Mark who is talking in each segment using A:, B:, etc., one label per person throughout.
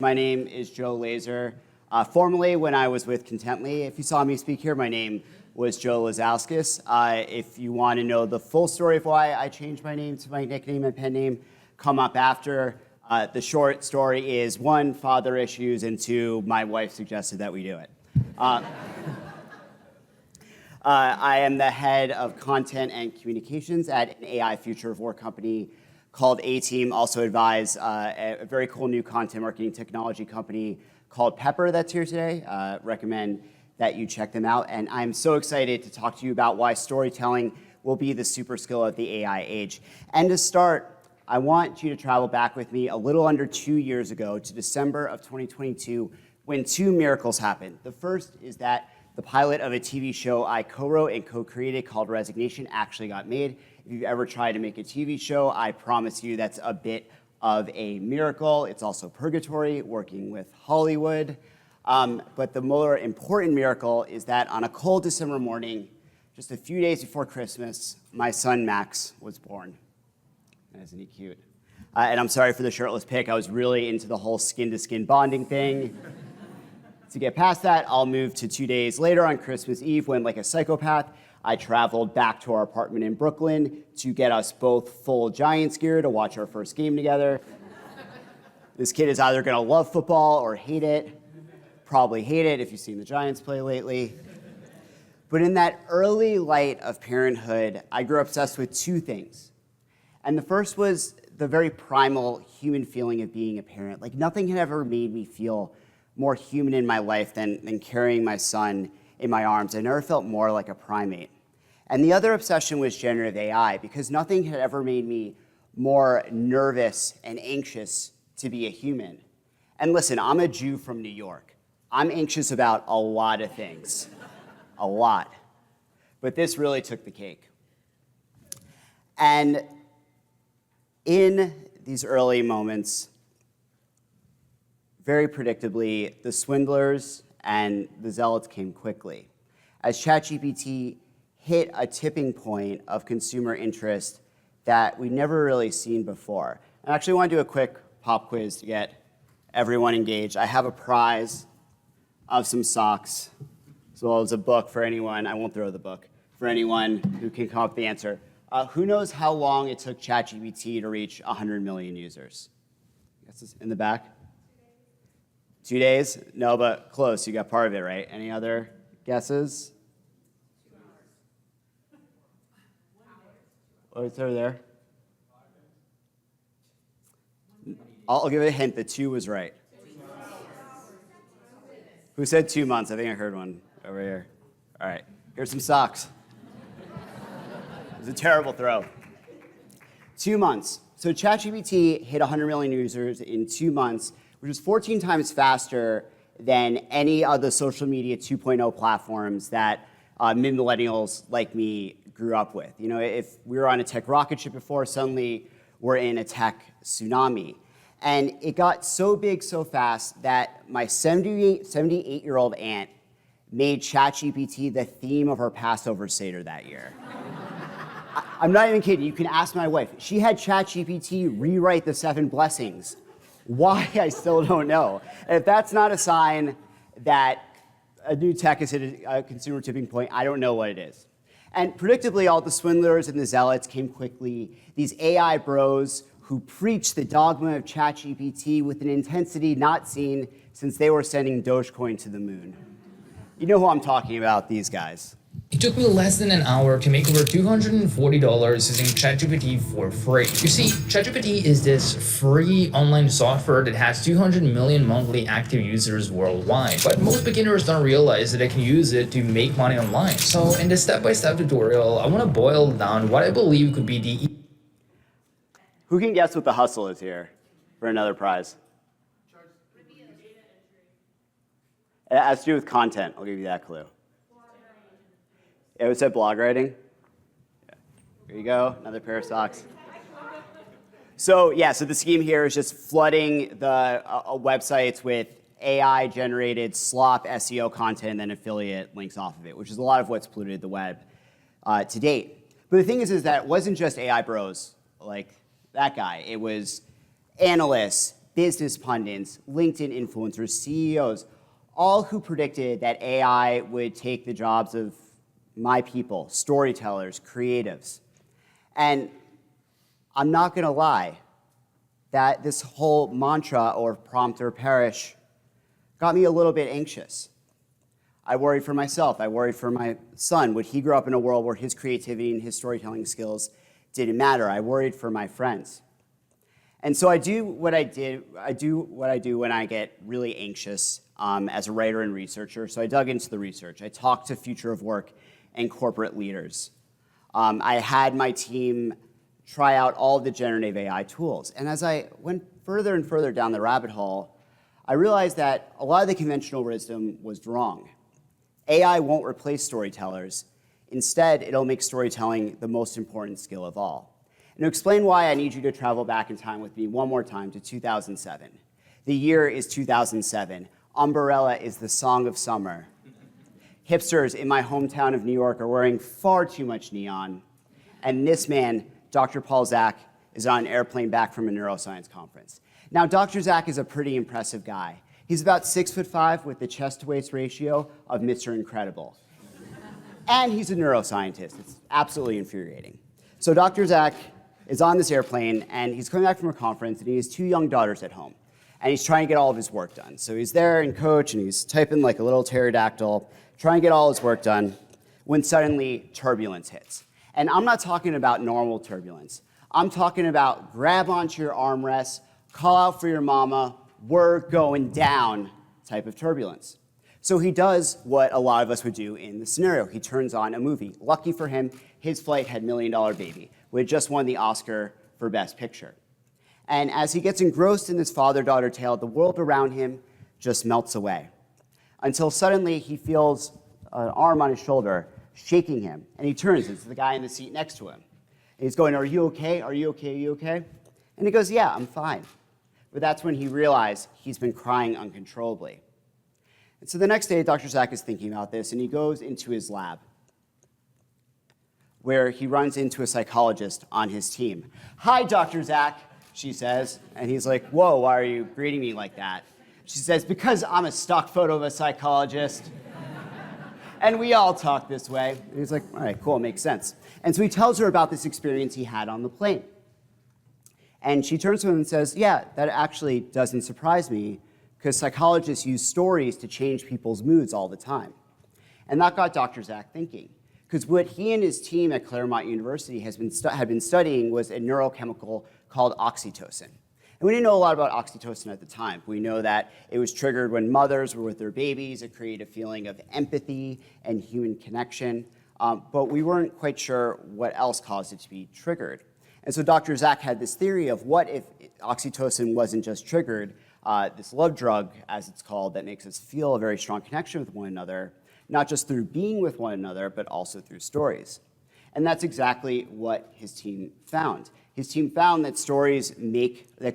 A: My name is Joe Lazer. Formerly, when I was with Contently, if you saw me speak here, my name was Joe Lazowskis. If you want to know the full story of why I changed my name to my nickname and pen name, come up after. The short story is, one, father issues, and two, my wife suggested that we do it. I am the head of content and communications at an AI future of work company called A-Team. Also advise a very cool new content marketing technology company called Pepper that's here today. Recommend that you check them out. And I'm so excited to talk to you about why storytelling will be the super skill of the AI age. And to start, I want you to travel back with me a little under 2 years ago to December of 2022 when two miracles happened. The first is that the pilot of a TV show I co-wrote and co-created called Resignation actually got made. If you've ever tried to make a TV show, I promise you that's a bit of a miracle. It's also purgatory, working with Hollywood. But the more important miracle is that on a cold December morning, just a few days before Christmas, my son Max was born. Isn't he cute? And I'm sorry for the shirtless pic. I was really into the whole skin-to-skin bonding thing. To get past that, I'll move to 2 days later on Christmas Eve when, like a psychopath, I traveled back to our apartment in Brooklyn to get us both full Giants gear to watch our first game together. This kid is either gonna love football or hate it. Probably hate it if you've seen the Giants play lately. But in that early light of parenthood, I grew obsessed with two things. And the first was the very primal human feeling of being a parent. Like, nothing had ever made me feel more human in my life than carrying my son in my arms. I never felt more like a primate. And the other obsession was generative AI, because nothing had ever made me more nervous and anxious to be a human. And listen, I'm a Jew from New York. I'm anxious about a lot of things, a lot. But this really took the cake. And in these early moments, very predictably, the swindlers and the zealots came quickly, as ChatGPT hit a tipping point of consumer interest that we'd never really seen before. I actually want to do a quick pop quiz to get everyone engaged. I have a prize of some socks, as well as a book for anyone. I won't throw the book, for anyone who can come up with the answer. Who knows how long it took ChatGPT to reach 100 million users? Guesses in the back? 2 days? No, but close. You got part of it right. Any other guesses?
B: 2 hours.
A: Oh, it's over there. I'll give it a hint. The 2 was right. Who said 2 months? I think I heard one over here. All right. Here's some socks. It was a terrible throw. 2 months. So ChatGPT hit 100 million users in 2 months, which is 14 times faster than any of the social media 2.0 platforms that mid-millennials like me grew up with. You know, if we were on a tech rocket ship before, suddenly we're in a tech tsunami. And it got so big so fast that my 78-year-old aunt made ChatGPT the theme of her Passover Seder that year. I'm not even kidding. You can ask my wife. She had ChatGPT rewrite the 7 blessings. Why, I still don't know. And if that's not a sign that a new tech is at a consumer tipping point, I don't know what it is. And predictably, all the swindlers and the zealots came quickly. These AI bros who preached the dogma of ChatGPT with an intensity not seen since they were sending Dogecoin to the moon. You know who I'm talking about, these guys.
B: It took me less than an hour to make over $240 using ChatGPT for free. You see, ChatGPT is this free online software that has 200 million monthly active users worldwide. But most beginners don't realize that they can use it to make money online. So in this step-by-step tutorial, I want to boil down what I believe could be the...
A: Who can guess what the hustle is here for another prize? It has to do with content. I'll give you that clue. It said blog writing. Yeah. Here you go, another pair of socks. So the scheme here is just flooding the websites with AI-generated slop SEO content and then affiliate links off of it, which is a lot of what's polluted the web to date. But the thing is that it wasn't just AI bros like that guy. It was analysts, business pundits, LinkedIn influencers, CEOs, all who predicted that AI would take the jobs of my people, storytellers, creatives. And I'm not going to lie, that this whole mantra or prompt or perish got me a little bit anxious. I worried for myself. I worried for my son. Would he grow up in a world where his creativity and his storytelling skills didn't matter? I worried for my friends. And so I do what I do when I get really anxious as a writer and researcher. So I dug into the research. I talked to future of work and corporate leaders. I had my team try out all the generative AI tools. And as I went further and further down the rabbit hole, I realized that a lot of the conventional wisdom was wrong. AI won't replace storytellers. Instead, it'll make storytelling the most important skill of all. And to explain why, I need you to travel back in time with me one more time to 2007. The year is 2007. Umbrella is the song of summer. Hipsters in my hometown of New York are wearing far too much neon. And this man, Dr. Paul Zak, is on an airplane back from a neuroscience conference. Now, Dr. Zak is a pretty impressive guy. He's about 6'5" with the chest-to-waist ratio of Mr. Incredible. And he's a neuroscientist. It's absolutely infuriating. So Dr. Zak is on this airplane, and he's coming back from a conference, and he has 2 young daughters at home. And he's trying to get all of his work done. So he's there in coach, and he's typing like a little pterodactyl, trying to get all his work done, when suddenly turbulence hits. And I'm not talking about normal turbulence. I'm talking about grab onto your armrest, call out for your mama, we're going down type of turbulence. So he does what a lot of us would do in the scenario. He turns on a movie. Lucky for him, his flight had $1 Million Baby, which just won the Oscar for Best Picture. And as he gets engrossed in this father-daughter tale, the world around him just melts away. Until suddenly he feels an arm on his shoulder shaking him. And he turns, it's the guy in the seat next to him. And he's going, "Are you okay? Are you okay? Are you okay?" And he goes, "Yeah, I'm fine." But that's when he realized he's been crying uncontrollably. And so the next day, Dr. Zak is thinking about this, and he goes into his lab, where he runs into a psychologist on his team. "Hi, Dr. Zak," she says. And he's like, "Whoa, why are you greeting me like that?" She says, "Because I'm a stock photo of a psychologist. And we all talk this way." And he's like, "All right, cool, makes sense." And so he tells her about this experience he had on the plane. And she turns to him and says, "Yeah, that actually doesn't surprise me, because psychologists use stories to change people's moods all the time." And that got Dr. Zak thinking, because what he and his team at Claremont University had been studying was a neurochemical called oxytocin. And we didn't know a lot about oxytocin at the time. We know that it was triggered when mothers were with their babies. It created a feeling of empathy and human connection. But we weren't quite sure what else caused it to be triggered. And so Dr. Zak had this theory of what if oxytocin wasn't just triggered, this love drug, as it's called, that makes us feel a very strong connection with one another, not just through being with one another, but also through stories. And that's exactly what his team found. His team found that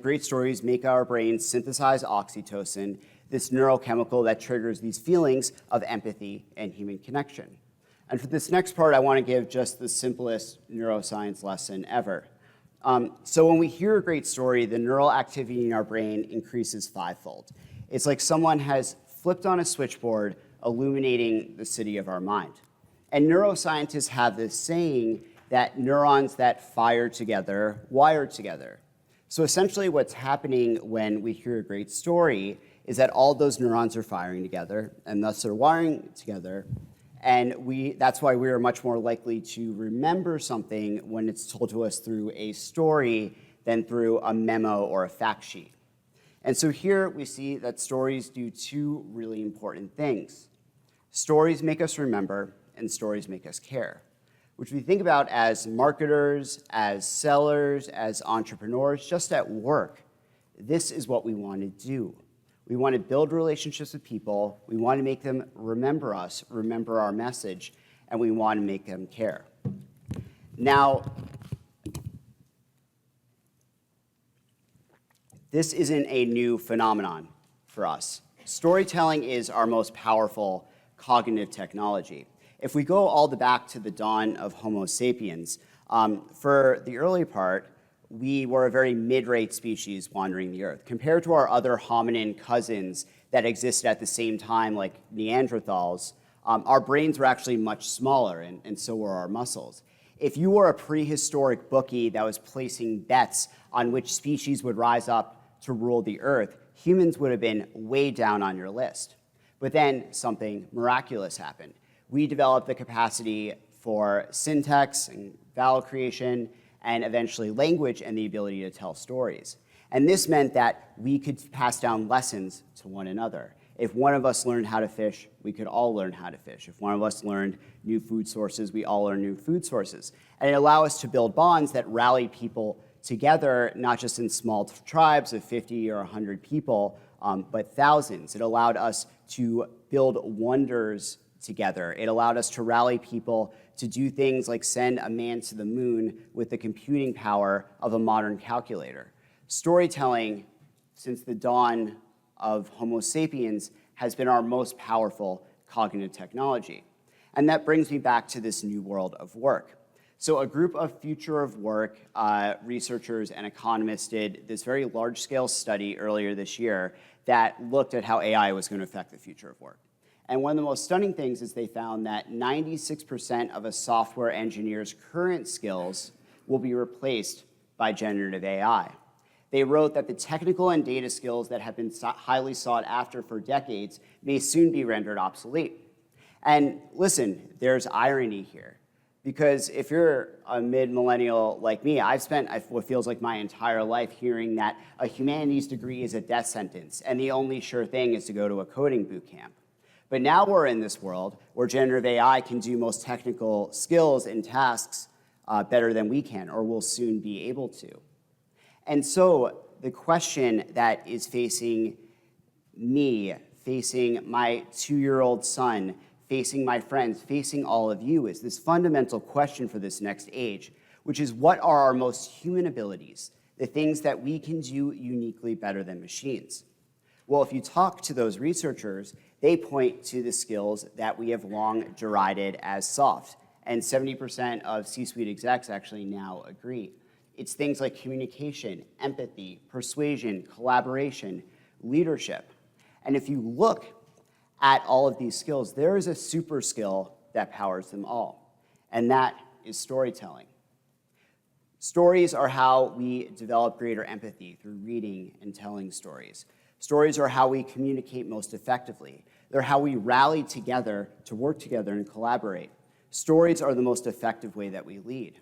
A: great stories make our brains synthesize oxytocin, this neurochemical that triggers these feelings of empathy and human connection. And for this next part, I want to give just the simplest neuroscience lesson ever. So when we hear a great story, the neural activity in our brain increases 5-fold. It's like someone has flipped on a switchboard, illuminating the city of our mind. And neuroscientists have this saying that neurons that fire together wire together. So essentially what's happening when we hear a great story is that all those neurons are firing together, and thus they're wiring together. And that's why we are much more likely to remember something when it's told to us through a story than through a memo or a fact sheet. And so here we see that stories do 2 really important things. Stories make us remember, and stories make us care, which we think about as marketers, as sellers, as entrepreneurs, just at work. This is what we want to do. We want to build relationships with people. We want to make them remember us, remember our message, and we want to make them care. Now, this isn't a new phenomenon for us. Storytelling is our most powerful cognitive technology. If we go all the back to the dawn of Homo sapiens, for the early part, we were a very mid-rate species wandering the earth. Compared to our other hominin cousins that existed at the same time, like Neanderthals, our brains were actually much smaller, and so were our muscles. If you were a prehistoric bookie that was placing bets on which species would rise up to rule the earth, humans would have been way down on your list. But then something miraculous happened. We developed the capacity for syntax and vowel creation, and eventually language and the ability to tell stories. And this meant that we could pass down lessons to one another. If one of us learned how to fish, we could all learn how to fish. If one of us learned new food sources, we all learn new food sources. And it allowed us to build bonds that rally people together, not just in small tribes of 50 or 100 people, but thousands. It allowed us to build wonders together. It allowed us to rally people to do things like send a man to the moon with the computing power of a modern calculator. Storytelling, since the dawn of Homo sapiens, has been our most powerful cognitive technology. And that brings me back to this new world of work. So a group of future of work researchers and economists did this very large-scale study earlier this year that looked at how AI was going to affect the future of work. And one of the most stunning things is they found that 96% of a software engineer's current skills will be replaced by generative AI. They wrote that the technical and data skills that have been highly sought after for decades may soon be rendered obsolete. And listen, there's irony here. Because if you're a mid-millennial like me, I've spent what feels like my entire life hearing that a humanities degree is a death sentence, and the only sure thing is to go to a coding boot camp. But now we're in this world where generative AI can do most technical skills and tasks better than we can, or will soon be able to. And so the question that is facing me, facing my 2-year-old son, facing my friends, facing all of you is this fundamental question for this next age, which is what are our most human abilities, the things that we can do uniquely better than machines? Well, if you talk to those researchers, they point to the skills that we have long derided as soft. And 70% of C-suite execs actually now agree. It's things like communication, empathy, persuasion, collaboration, leadership. And if you look at all of these skills, there is a super skill that powers them all, and that is storytelling. Stories are how we develop greater empathy through reading and telling stories. Stories are how we communicate most effectively. They're how we rally together to work together and collaborate. Stories are the most effective way that we lead.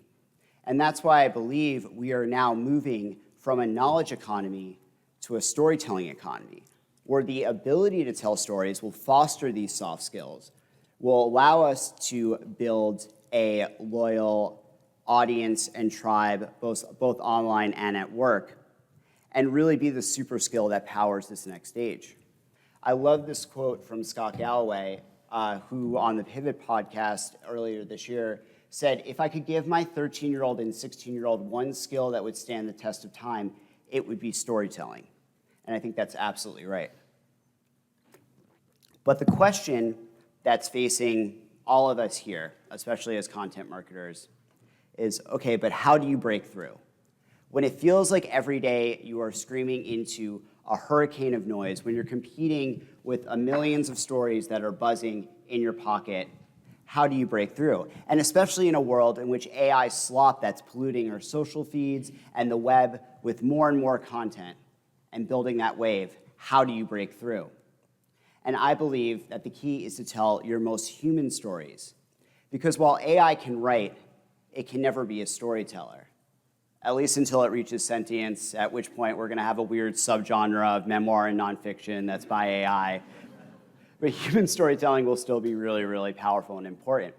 A: And that's why I believe we are now moving from a knowledge economy to a storytelling economy, where the ability to tell stories will foster these soft skills, will allow us to build a loyal audience and tribe, both online and at work, and really be the super skill that powers this next stage. I love this quote from Scott Galloway, who on the Pivot podcast earlier this year said, if I could give my 13-year-old and 16-year-old one skill that would stand the test of time, it would be storytelling. And I think that's absolutely right. But the question that's facing all of us here, especially as content marketers, is, okay, but how do you break through? When it feels like every day you are screaming into a hurricane of noise, when you're competing with millions of stories that are buzzing in your pocket, how do you break through? And especially in a world in which AI slop that's polluting our social feeds and the web with more and more content and building that wave, how do you break through? And I believe that the key is to tell your most human stories. Because while AI can write, it can never be a storyteller. At least until it reaches sentience, at which point we're going to have a weird subgenre of memoir and nonfiction that's by AI. But human storytelling will still be really, really powerful and important.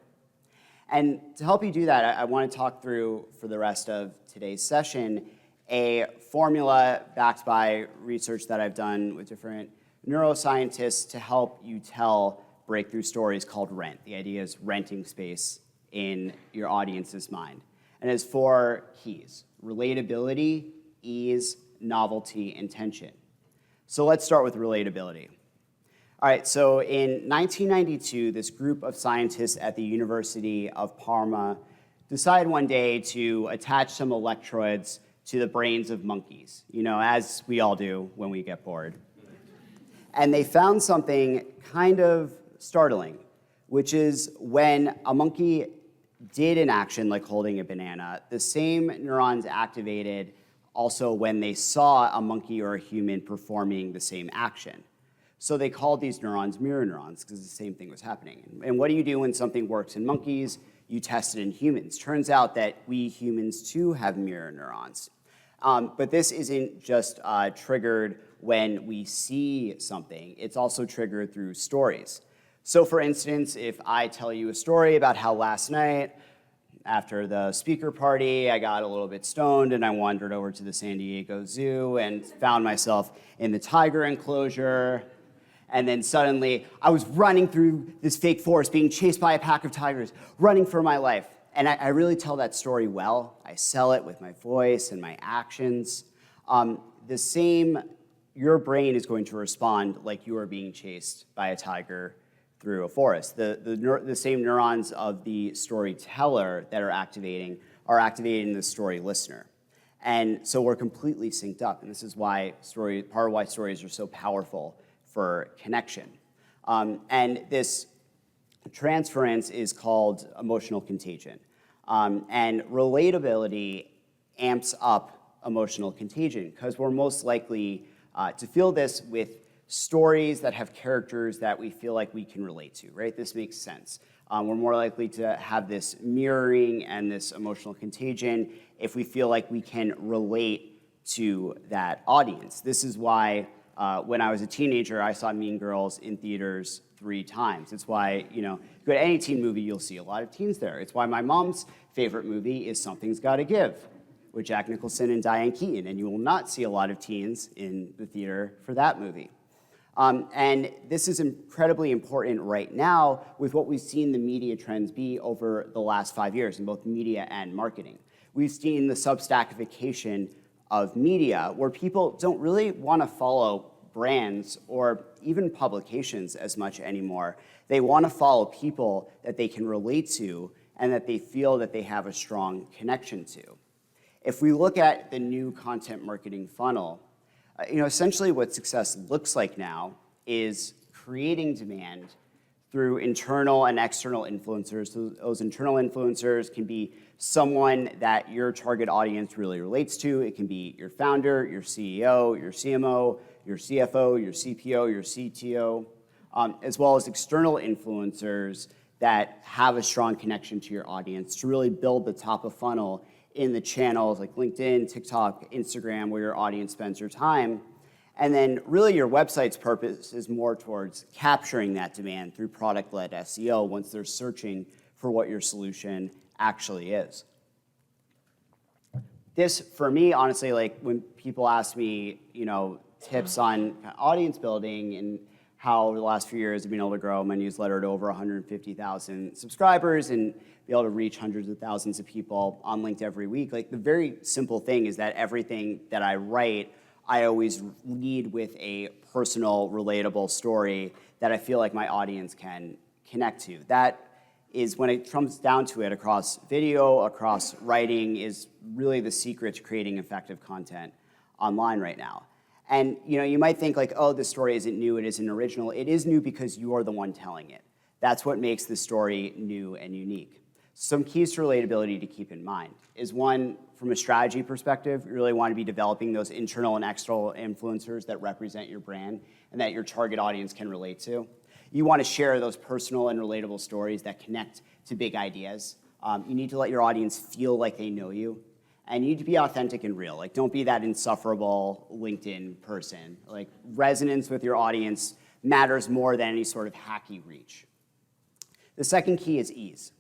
A: And to help you do that, I want to talk through, for the rest of today's session, a formula backed by research that I've done with different neuroscientists to help you tell breakthrough stories called rent. The idea is renting space in your audience's mind. And it has 4 keys: relatability, ease, novelty, and tension. So let's start with relatability. All right, so in 1992, this group of scientists at the University of Parma decided one day to attach some electrodes to the brains of monkeys, as we all do when we get bored. And they found something kind of startling, which is when a monkey did an action like holding a banana, the same neurons activated also when they saw a monkey or a human performing the same action. So they called these neurons mirror neurons because the same thing was happening. And what do you do when something works in monkeys? You test it in humans. Turns out that we humans too have mirror neurons. But this isn't just triggered when we see something. It's also triggered through stories. So for instance, if I tell you a story about how last night, after the speaker party, I got a little bit stoned and I wandered over to the San Diego Zoo and found myself in the tiger enclosure. And then suddenly, I was running through this fake forest, being chased by a pack of tigers, running for my life. And I really tell that story well. I sell it with my voice and my actions. Your brain is going to respond like you are being chased by a tiger through a forest. The same neurons of the storyteller that are activating in the story listener. And so we're completely synced up. And this is why part of why stories are so powerful for connection. And this transference is called emotional contagion. And relatability amps up emotional contagion because we're most likely to feel this with stories that have characters that we feel like we can relate to, right? This makes sense. We're more likely to have this mirroring and this emotional contagion if we feel like we can relate to that audience. This is why when I was a teenager, I saw Mean Girls in theaters 3 times. It's why, go to any teen movie, you'll see a lot of teens there. It's why my mom's favorite movie is Something's Gotta Give, with Jack Nicholson and Diane Keaton, and you will not see a lot of teens in the theater for that movie. And this is incredibly important right now with what we've seen the media trends be over the last 5 years in both media and marketing. We've seen the Substackation of media where people don't really want to follow brands or even publications as much anymore. They want to follow people that they can relate to and that they feel that they have a strong connection to. If we look at the new content marketing funnel, essentially what success looks like now is creating demand through internal and external influencers. So those internal influencers can be someone that your target audience really relates to. It can be your founder, your CEO, your CMO, your CFO, your CPO, your CTO, as well as external influencers that have a strong connection to your audience to really build the top of funnel in the channels like LinkedIn, TikTok, Instagram, where your audience spends their time. And then really your website's purpose is more towards capturing that demand through product-led SEO once they're searching for what your solution actually is. This, for me, honestly, like when people ask me, tips on audience building and how over the last few years I've been able to grow my newsletter to over 150,000 subscribers and be able to reach hundreds of thousands of people on LinkedIn every week. Like the very simple thing is that everything that I write, I always lead with a personal, relatable story that I feel like my audience can connect to. That is, when it comes down to it, across video, across writing, is really the secret to creating effective content online right now. And you might think like, oh, this story isn't new, it isn't original. It is new because you are the one telling it. That's what makes the story new and unique. Some keys to relatability to keep in mind is one, from a strategy perspective, you really want to be developing those internal and external influencers that represent your brand and that your target audience can relate to. You want to share those personal and relatable stories that connect to big ideas. You need to let your audience feel like they know you. And you need to be authentic and real. Like, don't be that insufferable LinkedIn person. Like, resonance with your audience matters more than any sort of hacky reach. The second key is ease.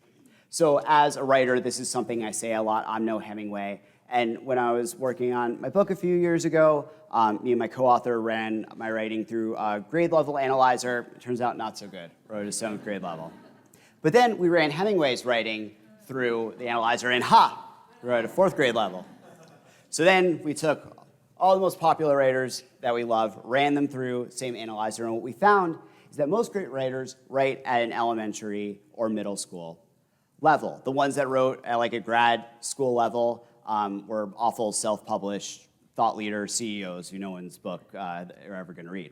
A: So as a writer, this is something I say a lot. I'm no Hemingway. And when I was working on my book a few years ago, me and my co-author ran my writing through a grade level analyzer. It turns out not so good. Wrote at a 7th grade level. But then we ran Hemingway's writing through the analyzer, and we wrote at a 4th grade level. So then we took all the most popular writers that we love, ran them through the same analyzer, and what we found is that most great writers write at an elementary or middle school level. The ones that wrote at like a grad school level were awful self-published thought leader CEOs who no one's book are ever going to read.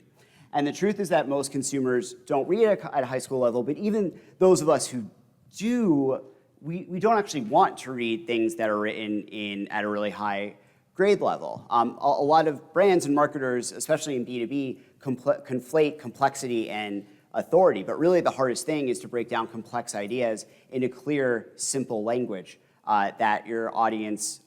A: And the truth is that most consumers don't read at a high school level, but even those of us who do, we don't actually want to read things that are written at a really high grade level. A lot of brands and marketers, especially in B2B, conflate complexity and authority, but really the hardest thing is to break down complex ideas into clear, simple language that your audience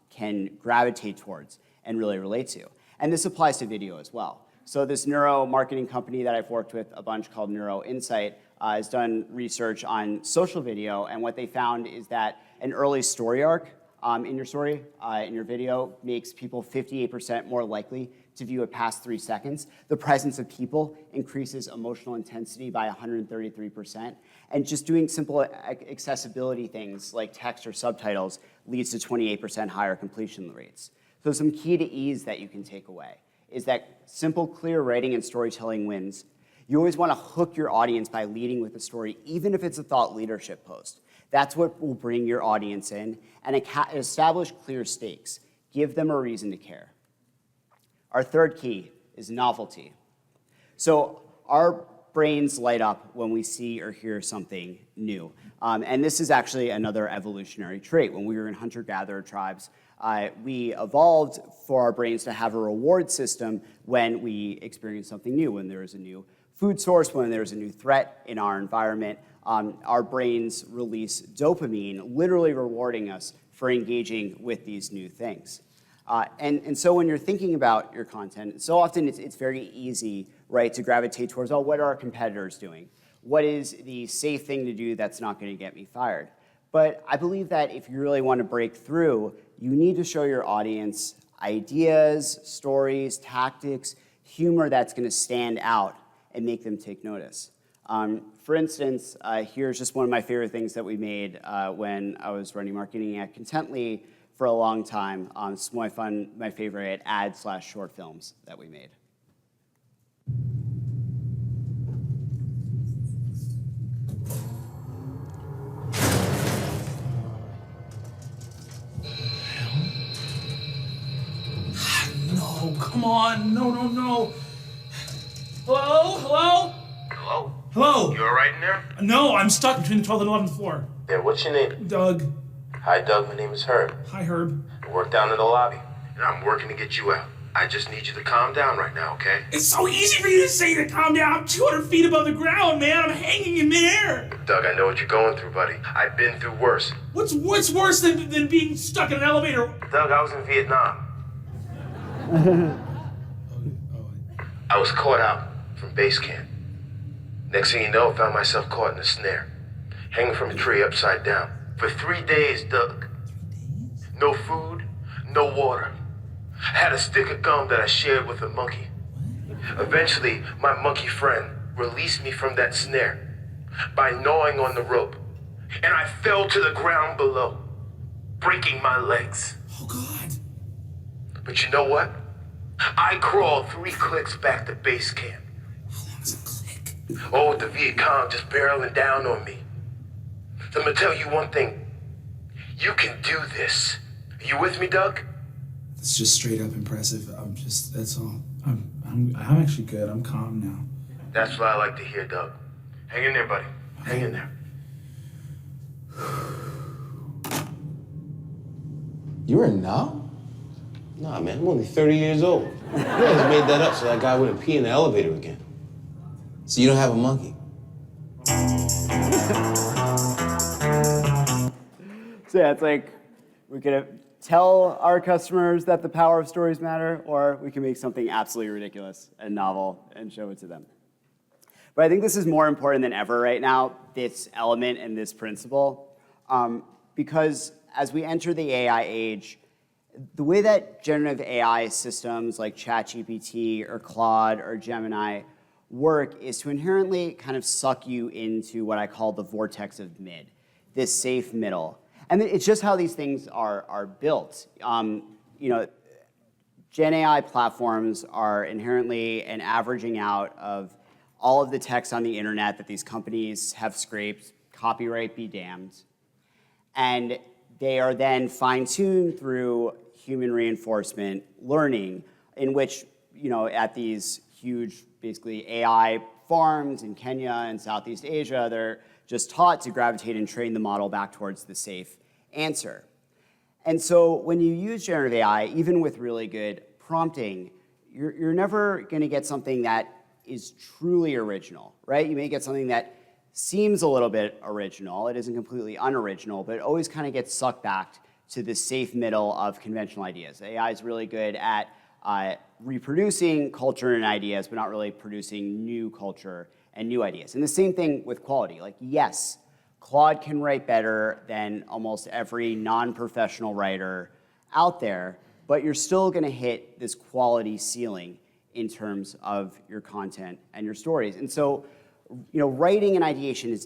A: can gravitate towards and really relate to. And this applies to video as well. So this neuro marketing company that I've worked with a bunch called Neuro Insight has done research on social video, and what they found is that an early story arc in your story, in your video, makes people 58% more likely to view it past 3 seconds. The presence of people increases emotional intensity by 133%. And just doing simple accessibility things like text or subtitles leads to 28% higher completion rates. So some key to ease that you can take away is that simple, clear writing and storytelling wins. You always want to hook your audience by leading with a story, even if it's a thought leadership post. That's what will bring your audience in, and establish clear stakes. Give them a reason to care. Our third key is novelty. So our brains light up when we see or hear something new. And this is actually another evolutionary trait. When we were in hunter-gatherer tribes, we evolved for our brains to have a reward system when we experience something new, when there is a new food source, when there's a new threat in our environment. Our brains release dopamine, literally rewarding us for engaging with these new things. And so when you're thinking about your content, so often it's very easy, right, to gravitate towards, oh, what are our competitors doing? What is the safe thing to do that's not going to get me fired? But I believe that if you really want to break through, you need to show your audience ideas, stories, tactics, humor that's going to stand out and make them take notice. For instance, here's just one of my favorite things that we made when I was running marketing at Contently for a long time. It's my favorite ad/short films that we made.
C: No, come on, no. Hello?
D: Hello?
C: Hello?
D: You alright in there?
C: No, I'm stuck between the 12th and 11th floor.
D: Yeah, what's your name?
C: Doug.
D: Hi, Doug. My name is Herb.
C: Hi, Herb.
D: I work down in the lobby, and I'm working to get you out. I just need you to calm down right now, okay?
C: It's so easy for you to say to calm down. I'm 200 feet above the ground, man. I'm hanging in midair.
D: Doug, I know what you're going through, buddy. I've been through worse.
C: What's worse than being stuck in an elevator?
D: Doug, I was in Vietnam. I was caught out from base camp. Next thing you know, I found myself caught in a snare, hanging from a tree upside down. For 3 days, Doug. No food, no water. I had a stick of gum that I shared with a monkey. Eventually, my monkey friend released me from that snare by gnawing on the rope, and I fell to the ground below, breaking my legs.
C: Oh, God.
D: But you know what? I crawled 3 clicks back to base camp.
C: How long is a click?
D: Oh, with the Viet Cong just barreling down on me. So I'm gonna tell you one thing. You can do this. Are you with me, Doug?
C: It's just straight up impressive. That's all. I'm actually good. I'm calm now.
D: That's what I like to hear, Doug. Hang in there, buddy. Hang in there.
E: You're in now?
F: Nah, man, I'm only 30 years old. You guys made that up so that guy wouldn't pee in the elevator again.
E: So you don't have a monkey?
A: So yeah, it's like we could tell our customers that the power of stories matter, or we can make something absolutely ridiculous and novel and show it to them. But I think this is more important than ever right now, this element and this principle, because as we enter the AI age, the way that generative AI systems like ChatGPT or Claude or Gemini work is to inherently kind of suck you into what I call the vortex of mid, this safe middle. And it's just how these things are built. Gen AI platforms are inherently an averaging out of all of the text on the internet that these companies have scraped, copyright be damned. And they are then fine-tuned through human reinforcement learning, in which, at these huge, basically AI farms in Kenya and Southeast Asia, they're just taught to gravitate and train the model back towards the safe answer. And so when you use generative AI, even with really good prompting, you're never going to get something that is truly original, right? You may get something that seems a little bit original. It isn't completely unoriginal, but it always kind of gets sucked back to the safe middle of conventional ideas. AI is really good at reproducing culture and ideas, but not really producing new culture and new ideas. And the same thing with quality. Like, yes, Claude can write better than almost every non-professional writer out there, but you're still going to hit this quality ceiling in terms of your content and your stories. And so, writing and ideation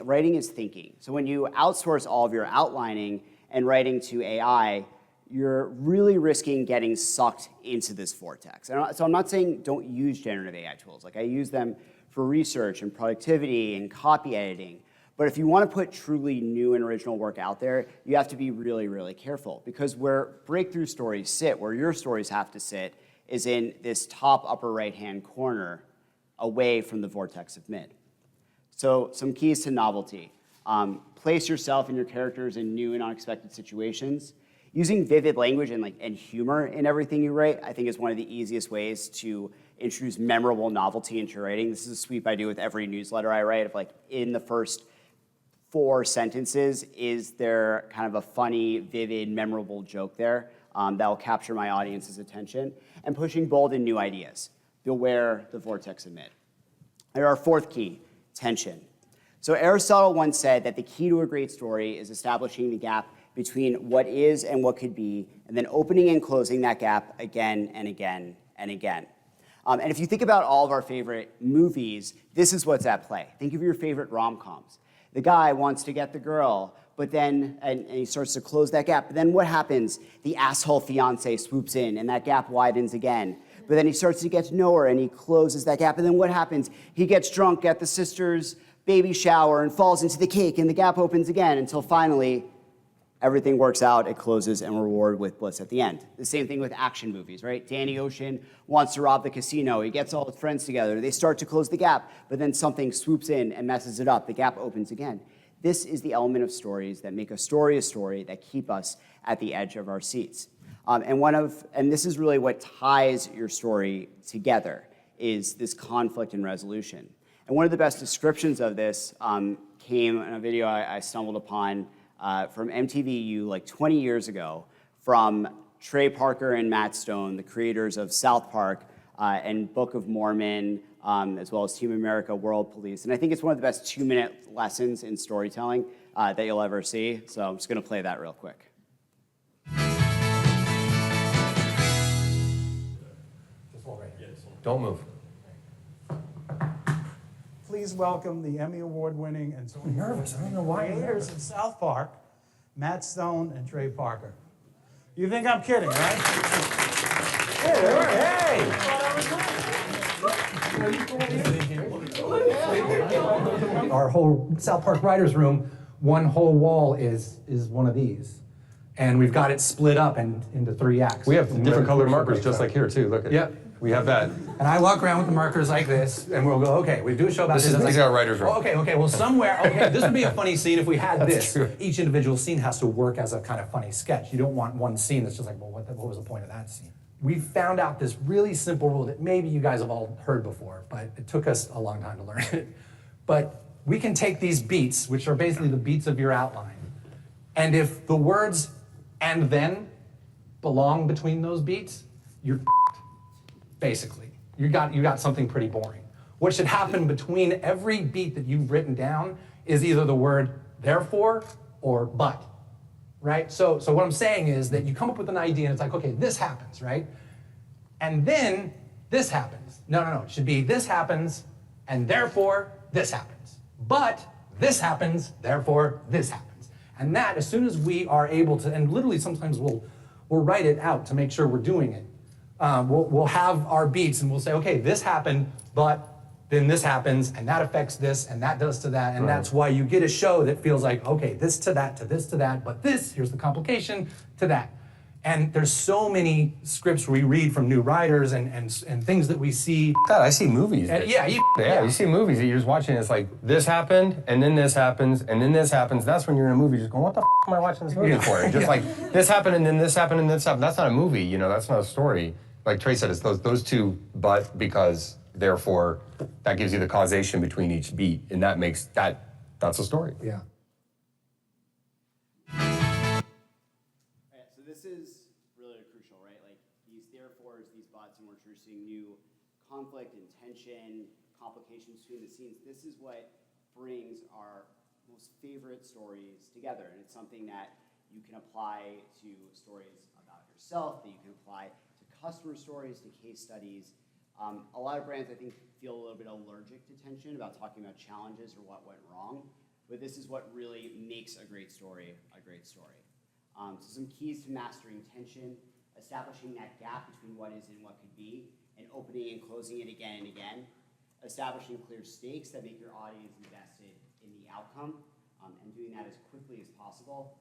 A: writing is thinking. So when you outsource all of your outlining and writing to AI, you're really risking getting sucked into this vortex. So I'm not saying don't use generative AI tools. Like, I use them for research and productivity and copy editing. But if you want to put truly new and original work out there, you have to be really, really careful, because where breakthrough stories sit, where your stories have to sit, is in this top upper right-hand corner away from the vortex of mid. So some keys to novelty. Place yourself and your characters in new and unexpected situations. Using vivid language and humor in everything you write, I think, is one of the easiest ways to introduce memorable novelty into your writing. This is a sweep I do with every newsletter I write, of in the first 4 sentences, is there kind of a funny, vivid, memorable joke there that will capture my audience's attention, and pushing bold and new ideas. Beware the vortex of mid. And our 4th key, tension. So Aristotle once said that the key to a great story is establishing the gap between what is and what could be, and then opening and closing that gap again and again and again. And if you think about all of our favorite movies, this is what's at play. Think of your favorite rom-coms. The guy wants to get the girl, but then, and he starts to close that gap. But then what happens? The asshole fiance swoops in, and that gap widens again. But then he starts to get to know her, and he closes that gap. And then what happens? He gets drunk at the sister's baby shower and falls into the cake, and the gap opens again until finally everything works out, it closes, and we're rewarded with bliss at the end. The same thing with action movies, right? Danny Ocean wants to rob the casino. He gets all his friends together. They start to close the gap, but then something swoops in and messes it up. The gap opens again. This is the element of stories that make a story, that keep us at the edge of our seats. And this is really what ties your story together, is this conflict and resolution. And one of the best descriptions of this came in a video I stumbled upon from MTVU 20 years ago, from Trey Parker and Matt Stone, the creators of South Park and Book of Mormon, as well as Team America, World Police. And I think it's one of the best 2-minute lessons in storytelling that you'll ever see. So I'm just going to play that real quick.
G: Don't move.
H: Please welcome the Emmy Award-winning and
G: I'm nervous. I don't know why I'm
H: creators of South Park, Matt Stone and Trey Parker. You think I'm kidding, right?
G: Hey!
I: Our whole South Park writers' room, one whole wall is one of these. And we've got it split up into 3 acts.
G: We have different colored markers just like here too. Look at
I: Yep.
G: We have that.
I: And I walk around with the markers like this, and we'll go, okay, we do a show about this.
G: These are our writers' room.
I: Oh, okay, well somewhere, this would be a funny scene if we had this.
G: True.
I: Each individual scene has to work as a kind of funny sketch. You don't want one scene that's just like, well, what was the point of that scene? We found out this really simple rule that maybe you guys have all heard before, but it took us a long time to learn it. But we can take these beats, which are basically the beats of your outline, and if the words "and then" belong between those beats, you're basically. You got something pretty boring. What should happen between every beat that you've written down is either the word therefore or but, right? So what I'm saying is that you come up with an idea and it's like, okay, this happens, right? And then this happens. No, it should be this happens and therefore this happens. But this happens, therefore this happens. And that, as soon as we are able to, and literally sometimes we'll write it out to make sure we're doing it. We'll have our beats and we'll say, okay, this happened, but then this happens, and that affects this, and that does to that, and that's why you get a show that feels like, okay, this to that, to this to that, but this, here's the complication to that. And there's so many scripts we read from new writers and things that we see.
G: God, I see movies.
I: And yeah,
G: You see movies that you're just watching. It's like this happened, and then this happens, and then this happens. That's when you're in a movie, just going, "What the am I watching this movie for?" Just like this happened, and then this happened, and this happened. That's not a movie, you know. That's not a story. Like Trey said, it's those two, but because therefore that gives you the causation between each beat, and that makes that's a story.
I: Yeah.
A: So this is really crucial, right? Like these therefores, these buts, and we're introducing new conflict and tension, complications between the scenes. This is what brings our most favorite stories together, and it's something that you can apply to stories about yourself, that you can apply to customer stories, to case studies. A lot of brands, I think, feel a little bit allergic to tension about talking about challenges or what went wrong, but this is what really makes a great story a great story. So some keys to mastering tension: establishing that gap between what is and what could be, and opening and closing it again and again. Establishing clear stakes that make your audience invested in the outcome, and doing that as quickly as possible.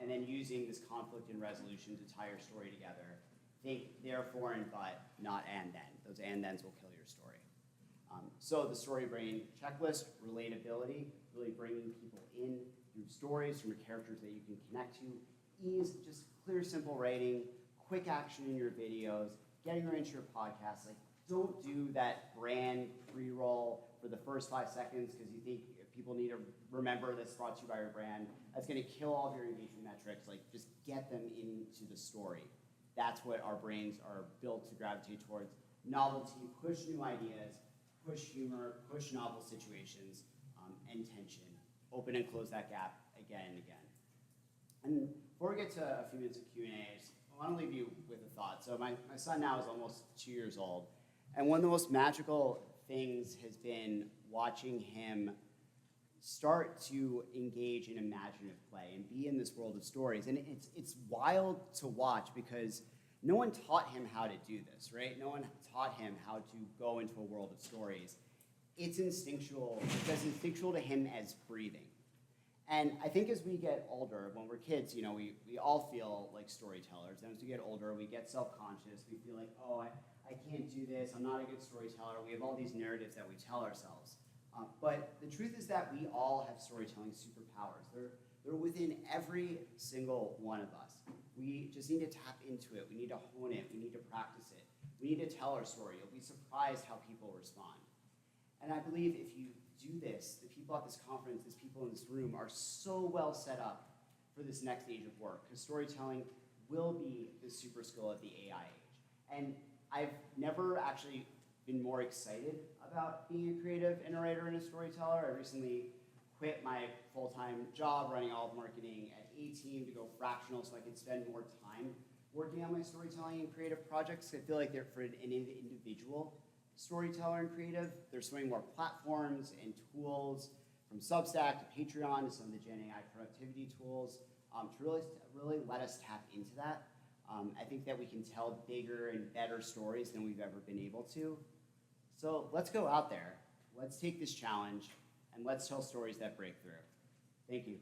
A: And then using this conflict and resolution to tie your story together. Think therefore and but, not and then. Those and thens will kill your story. So the Story Brain checklist: relatability, really bringing people in through stories, through characters that you can connect to. Ease, just clear, simple writing, quick action in your videos, getting right into your podcast. Like, don't do that brand pre-roll for the first 5 seconds because you think people need to remember this brought to you by your brand. That's going to kill all of your engagement metrics. Like, just get them into the story. That's what our brains are built to gravitate towards. Novelty, push new ideas, push humor, push novel situations, and tension. Open and close that gap again and again. And before we get to a few minutes of Q&A, I want to leave you with a thought. So my son now is almost 2 years old, and one of the most magical things has been watching him start to engage in imaginative play and be in this world of stories. And it's wild to watch because no one taught him how to do this, right? No one taught him how to go into a world of stories. It's instinctual. It's as instinctual to him as breathing. And I think as we get older, when we're kids, you know, we all feel like storytellers. And as we get older, we get self-conscious. We feel like, oh, I can't do this. I'm not a good storyteller. We have all these narratives that we tell ourselves. But the truth is that we all have storytelling superpowers. They're within every single one of us. We just need to tap into it. We need to hone it. We need to practice it. We need to tell our story. You'll be surprised how people respond. And I believe if you do this, the people at this conference, these people in this room are so well set up for this next age of work, because storytelling will be the super skill of the AI age. And I've never actually been more excited about being a creative and a writer and a storyteller. I recently quit my full-time job running all of marketing at A-Team to go fractional so I could spend more time working on my storytelling and creative projects. I feel like they're for an individual storyteller and creative. There's so many more platforms and tools, from Substack to Patreon to some of the Gen AI productivity tools, to really let us tap into that. I think that we can tell bigger and better stories than we've ever been able to. So let's go out there. Let's take this challenge, and let's tell stories that break through. Thank you.